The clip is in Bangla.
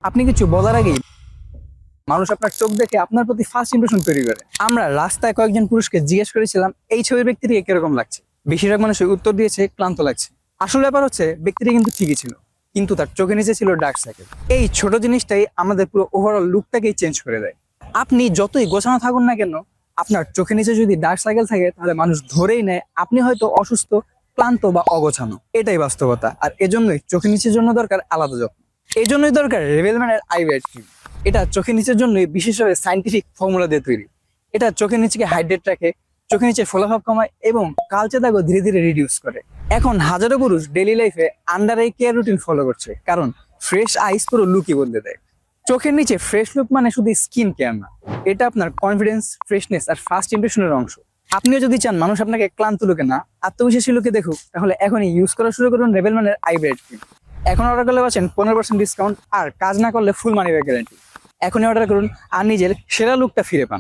আপনি কিছু বলার আগেই মানুষ আপনার চোখ দেখে আপনার প্রতি ফার্স্ট ইমপ্রেশন তৈরি করে। আমরা রাস্তায় কয়েকজন পুরুষকে জিজ্ঞেস করেছিলাম এই ছবির ব্যক্তিটিকে কিরকম লাগছে। বেশিরভাগ মানুষ উত্তর দিয়েছে ক্লান্ত লাগছে। আসল ব্যাপার হচ্ছে ব্যক্তিটি কিন্তু ঠিকই ছিল, কিন্তু তার চোখের নিচে ছিল ডার্ক সার্কেল। এই ছোট জিনিসটাই আমাদের পুরো ওভারঅল লুকটাকেই চেঞ্জ করে দেয়। আপনি যতই গোছানো থাকুন না কেন, আপনার চোখের নিচে যদি ডার্ক সার্কেল থাকে তাহলে মানুষ ধরেই নেয় আপনি হয়তো অসুস্থ, ক্লান্ত বা অগোছানো। এটাই বাস্তবতা। আর এজন্যই চোখের নিচের জন্য দরকার আলাদা যত্ন। এই জন্যই দরকার রেভেলম্যানের আইব্রাইট ক্রিম। এটা চোখের নিচের জন্যই বিশেষভাবে সাইন্টিফিক ফর্মুলা দিয়ে তৈরি। এটা চোখের নিচেকে হাইড্রেট রাখে, চোখের নিচে ফোলাভাব কমায় এবং কালচে দাগও ধীরে ধীরে রিডিউস করে। এখন হাজারো পুরুষ ডেইলি লাইফে under eye care routine follow করছে, কারণ ফ্রেশ আইস পুরো লুকই বদলে দেয়। চোখের নিচে ফ্রেশ লুক মানে শুধু স্কিন কেয়ার না, এটা আপনার কনফিডেন্স, ফ্রেশনেস আর ফার্স্ট ইমপ্রেশনের অংশ। আপনিও যদি চান মানুষ আপনাকে ক্লান্ত লুকে না, আত্মবিশ্বাসী লুকে দেখুক, তাহলে এখনই ইউজ করা শুরু করুন রেভেলম্যানের আইব্রাইট ক্রিম। এখন অর্ডার করলে পাচ্ছেন 15% ডিসকাউন্ট আর কাজ না করলে ফুল মানি ব্যাক গ্যারান্টি। এখনই অর্ডার করুন আর নিজের সেরা লুকটা ফিরে পান।